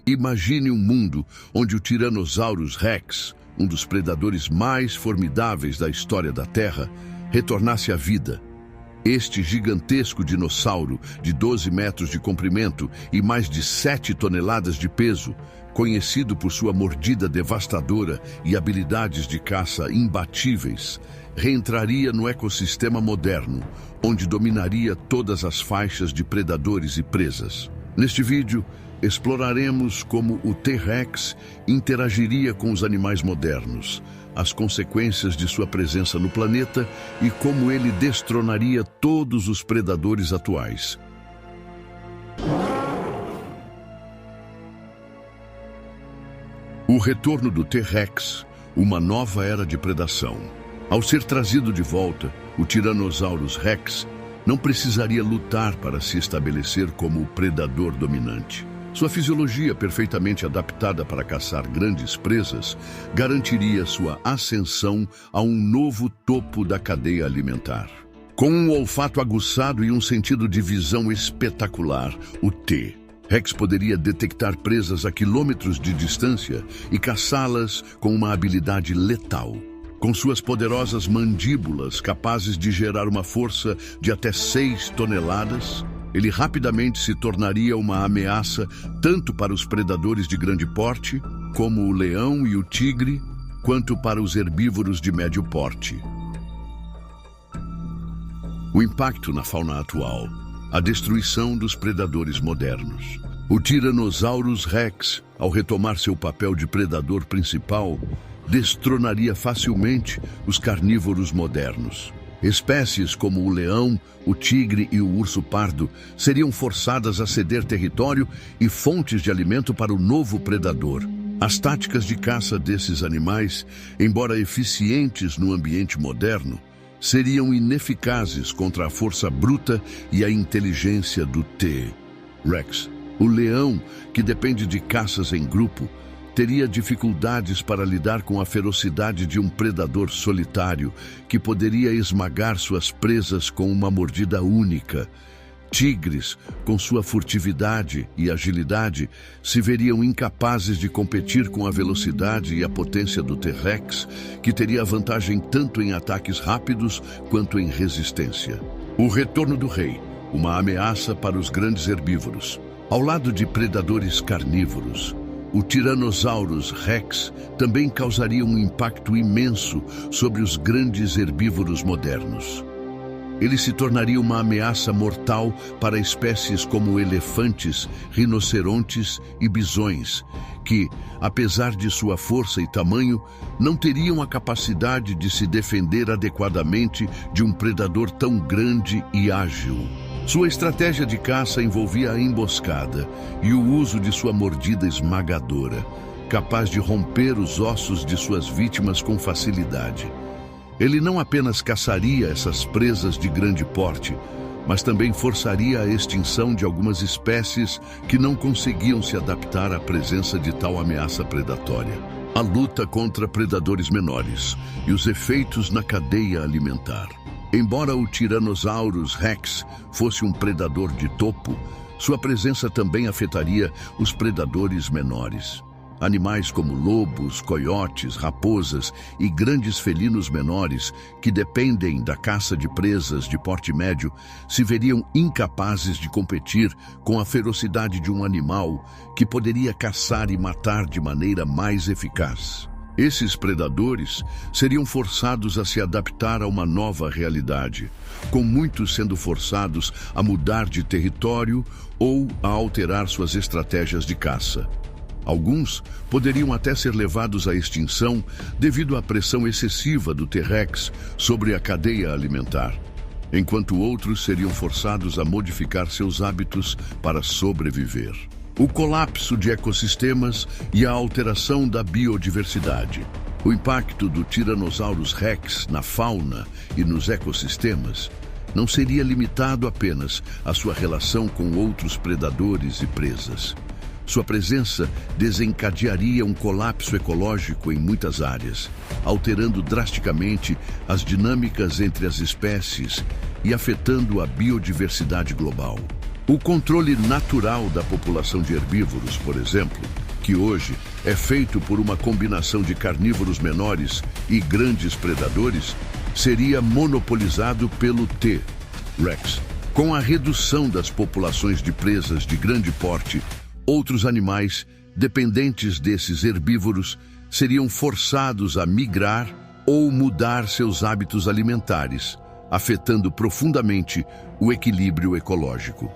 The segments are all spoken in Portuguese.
Imagine um mundo onde o Tyrannosaurus Rex, um dos predadores mais formidáveis da história da Terra, retornasse à vida. Este gigantesco dinossauro de 12 metros de comprimento e mais de 7 toneladas de peso, conhecido por sua mordida devastadora e habilidades de caça imbatíveis, reentraria no ecossistema moderno, onde dominaria todas as faixas de predadores e presas. Neste vídeo, exploraremos como o T-Rex interagiria com os animais modernos, as consequências de sua presença no planeta e como ele destronaria todos os predadores atuais. O retorno do T-Rex, uma nova era de predação. Ao ser trazido de volta, o Tyrannosaurus Rex não precisaria lutar para se estabelecer como o predador dominante. Sua fisiologia perfeitamente adaptada para caçar grandes presas garantiria sua ascensão a um novo topo da cadeia alimentar. Com um olfato aguçado e um sentido de visão espetacular, o T-Rex poderia detectar presas a quilômetros de distância e caçá-las com uma habilidade letal. Com suas poderosas mandíbulas capazes de gerar uma força de até 6 toneladas, ele rapidamente se tornaria uma ameaça tanto para os predadores de grande porte, como o leão e o tigre, quanto para os herbívoros de médio porte. O impacto na fauna atual, a destruição dos predadores modernos. O Tyrannosaurus Rex, ao retomar seu papel de predador principal, destronaria facilmente os carnívoros modernos. Espécies como o leão, o tigre e o urso pardo seriam forçadas a ceder território e fontes de alimento para o novo predador. As táticas de caça desses animais, embora eficientes no ambiente moderno, seriam ineficazes contra a força bruta e a inteligência do T-Rex. O leão, que depende de caças em grupo, teria dificuldades para lidar com a ferocidade de um predador solitário que poderia esmagar suas presas com uma mordida única. Tigres, com sua furtividade e agilidade, se veriam incapazes de competir com a velocidade e a potência do T-Rex, que teria vantagem tanto em ataques rápidos quanto em resistência. O retorno do rei, uma ameaça para os grandes herbívoros. Ao lado de predadores carnívoros, o Tyrannosaurus Rex também causaria um impacto imenso sobre os grandes herbívoros modernos. Ele se tornaria uma ameaça mortal para espécies como elefantes, rinocerontes e bisões, que, apesar de sua força e tamanho, não teriam a capacidade de se defender adequadamente de um predador tão grande e ágil. Sua estratégia de caça envolvia a emboscada e o uso de sua mordida esmagadora, capaz de romper os ossos de suas vítimas com facilidade. Ele não apenas caçaria essas presas de grande porte, mas também forçaria a extinção de algumas espécies que não conseguiam se adaptar à presença de tal ameaça predatória. A luta contra predadores menores e os efeitos na cadeia alimentar. Embora o Tyrannosaurus Rex fosse um predador de topo, sua presença também afetaria os predadores menores. Animais como lobos, coiotes, raposas e grandes felinos menores, que dependem da caça de presas de porte médio, se veriam incapazes de competir com a ferocidade de um animal que poderia caçar e matar de maneira mais eficaz. Esses predadores seriam forçados a se adaptar a uma nova realidade, com muitos sendo forçados a mudar de território ou a alterar suas estratégias de caça. Alguns poderiam até ser levados à extinção devido à pressão excessiva do T-Rex sobre a cadeia alimentar, enquanto outros seriam forçados a modificar seus hábitos para sobreviver. O colapso de ecossistemas e a alteração da biodiversidade. O impacto do Tyrannosaurus Rex na fauna e nos ecossistemas não seria limitado apenas à sua relação com outros predadores e presas. Sua presença desencadearia um colapso ecológico em muitas áreas, alterando drasticamente as dinâmicas entre as espécies e afetando a biodiversidade global. O controle natural da população de herbívoros, por exemplo, que hoje é feito por uma combinação de carnívoros menores e grandes predadores, seria monopolizado pelo T-Rex. Com a redução das populações de presas de grande porte, outros animais dependentes desses herbívoros seriam forçados a migrar ou mudar seus hábitos alimentares, afetando profundamente o equilíbrio ecológico.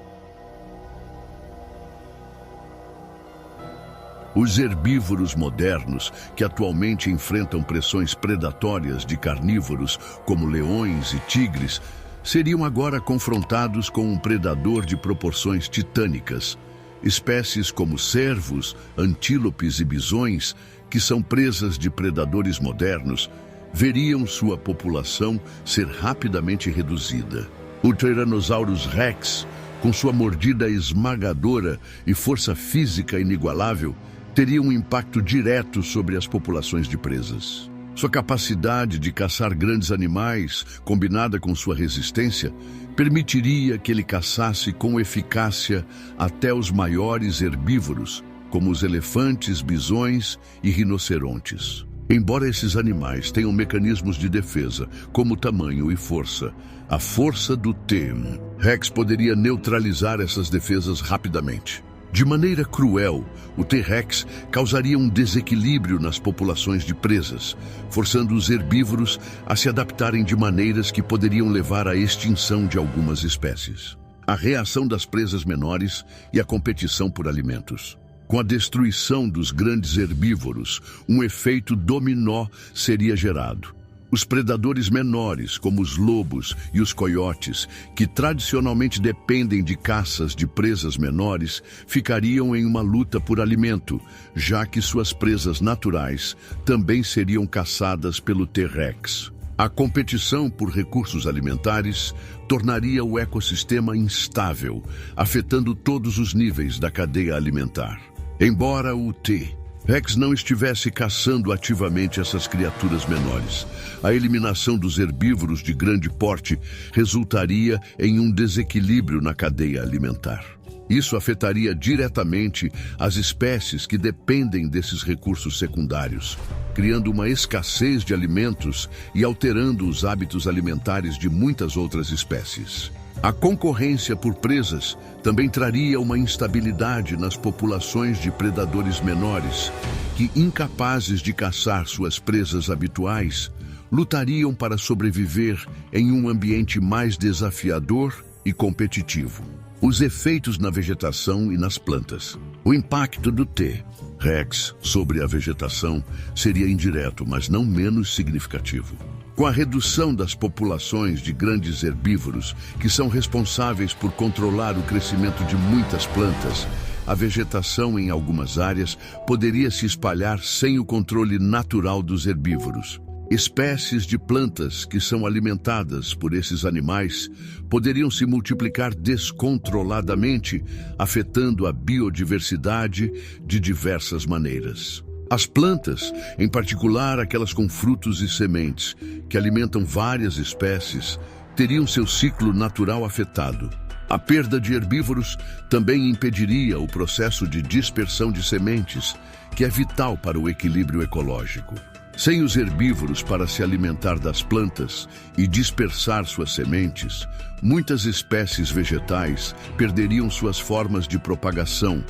Os herbívoros modernos, que atualmente enfrentam pressões predatórias de carnívoros como leões e tigres, seriam agora confrontados com um predador de proporções titânicas. Espécies como cervos, antílopes e bisões, que são presas de predadores modernos, veriam sua população ser rapidamente reduzida. O Tyrannosaurus Rex, com sua mordida esmagadora e força física inigualável, teria um impacto direto sobre as populações de presas. Sua capacidade de caçar grandes animais, combinada com sua resistência, permitiria que ele caçasse com eficácia até os maiores herbívoros, como os elefantes, bisões e rinocerontes. Embora esses animais tenham mecanismos de defesa, como tamanho e força, a força do T-Rex poderia neutralizar essas defesas rapidamente. De maneira cruel, o T-Rex causaria um desequilíbrio nas populações de presas, forçando os herbívoros a se adaptarem de maneiras que poderiam levar à extinção de algumas espécies. A reação das presas menores e a competição por alimentos. Com a destruição dos grandes herbívoros, um efeito dominó seria gerado. Os predadores menores, como os lobos e os coiotes, que tradicionalmente dependem de caças de presas menores, ficariam em uma luta por alimento, já que suas presas naturais também seriam caçadas pelo T-Rex. A competição por recursos alimentares tornaria o ecossistema instável, afetando todos os níveis da cadeia alimentar. Embora o T-Rex não estivesse caçando ativamente essas criaturas menores, a eliminação dos herbívoros de grande porte resultaria em um desequilíbrio na cadeia alimentar. Isso afetaria diretamente as espécies que dependem desses recursos secundários, criando uma escassez de alimentos e alterando os hábitos alimentares de muitas outras espécies. A concorrência por presas também traria uma instabilidade nas populações de predadores menores, que, incapazes de caçar suas presas habituais, lutariam para sobreviver em um ambiente mais desafiador e competitivo. Os efeitos na vegetação e nas plantas. O impacto do T-Rex sobre a vegetação seria indireto, mas não menos significativo. Com a redução das populações de grandes herbívoros, que são responsáveis por controlar o crescimento de muitas plantas, a vegetação em algumas áreas poderia se espalhar sem o controle natural dos herbívoros. Espécies de plantas que são alimentadas por esses animais poderiam se multiplicar descontroladamente, afetando a biodiversidade de diversas maneiras. As plantas, em particular aquelas com frutos e sementes, que alimentam várias espécies, teriam seu ciclo natural afetado. A perda de herbívoros também impediria o processo de dispersão de sementes, que é vital para o equilíbrio ecológico. Sem os herbívoros para se alimentar das plantas e dispersar suas sementes, muitas espécies vegetais perderiam suas formas de propagação,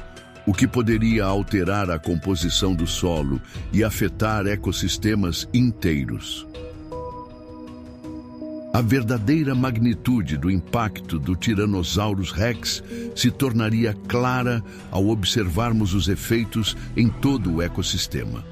o que poderia alterar a composição do solo e afetar ecossistemas inteiros. A verdadeira magnitude do impacto do Tyrannosaurus Rex se tornaria clara ao observarmos os efeitos em todo o ecossistema.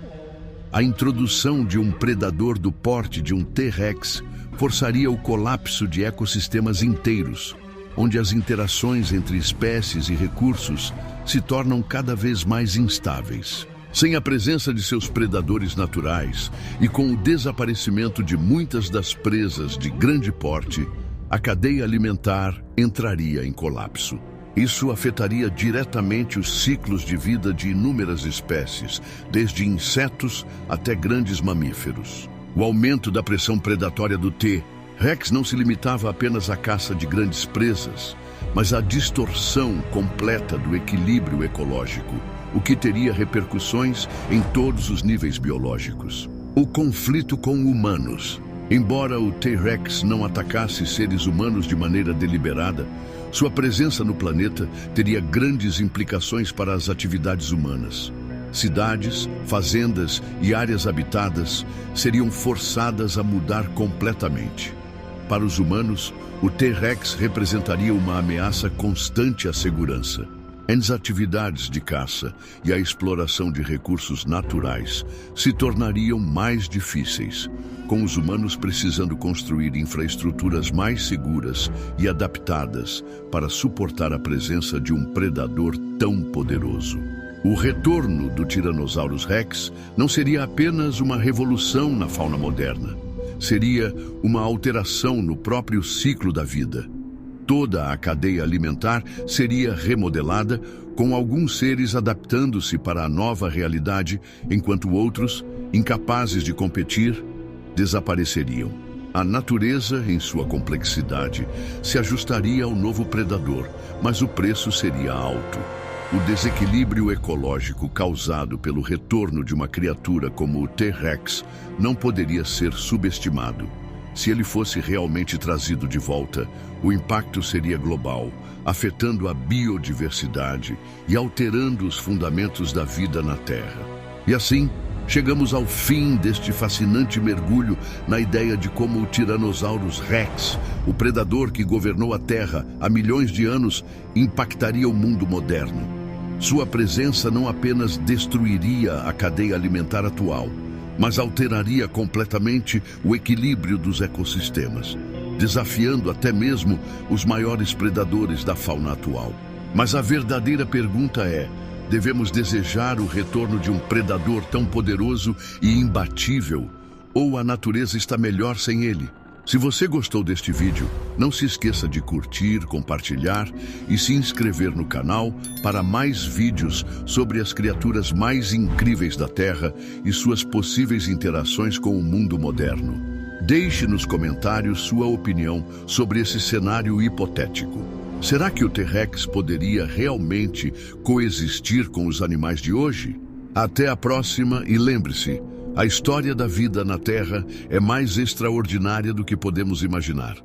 A introdução de um predador do porte de um T-Rex forçaria o colapso de ecossistemas inteiros, onde as interações entre espécies e recursos se tornam cada vez mais instáveis. Sem a presença de seus predadores naturais e com o desaparecimento de muitas das presas de grande porte, a cadeia alimentar entraria em colapso. Isso afetaria diretamente os ciclos de vida de inúmeras espécies, desde insetos até grandes mamíferos. O aumento da pressão predatória do T-Rex não se limitava apenas à caça de grandes presas. mas a distorção completa do equilíbrio ecológico, o que teria repercussões em todos os níveis biológicos. O conflito com humanos. Embora o T-Rex não atacasse seres humanos de maneira deliberada, sua presença no planeta teria grandes implicações para as atividades humanas. Cidades, fazendas e áreas habitadas seriam forçadas a mudar completamente. Para os humanos, o T-Rex representaria uma ameaça constante à segurança. As atividades de caça e a exploração de recursos naturais se tornariam mais difíceis, com os humanos precisando construir infraestruturas mais seguras e adaptadas para suportar a presença de um predador tão poderoso. O retorno do Tyrannosaurus Rex não seria apenas uma revolução na fauna moderna. Seria uma alteração no próprio ciclo da vida. Toda a cadeia alimentar seria remodelada, com alguns seres adaptando-se para a nova realidade, enquanto outros, incapazes de competir, desapareceriam. A natureza, em sua complexidade, se ajustaria ao novo predador, mas o preço seria alto. O desequilíbrio ecológico causado pelo retorno de uma criatura como o T-Rex não poderia ser subestimado. Se ele fosse realmente trazido de volta, o impacto seria global, afetando a biodiversidade e alterando os fundamentos da vida na Terra. E assim, chegamos ao fim deste fascinante mergulho na ideia de como o Tyrannosaurus Rex, o predador que governou a Terra há milhões de anos, impactaria o mundo moderno. Sua presença não apenas destruiria a cadeia alimentar atual, mas alteraria completamente o equilíbrio dos ecossistemas, desafiando até mesmo os maiores predadores da fauna atual. Mas a verdadeira pergunta é: devemos desejar o retorno de um predador tão poderoso e imbatível, ou a natureza está melhor sem ele? Se você gostou deste vídeo, não se esqueça de curtir, compartilhar e se inscrever no canal para mais vídeos sobre as criaturas mais incríveis da Terra e suas possíveis interações com o mundo moderno. Deixe nos comentários sua opinião sobre esse cenário hipotético. Será que o T-Rex poderia realmente coexistir com os animais de hoje? Até a próxima e lembre-se, a história da vida na Terra é mais extraordinária do que podemos imaginar.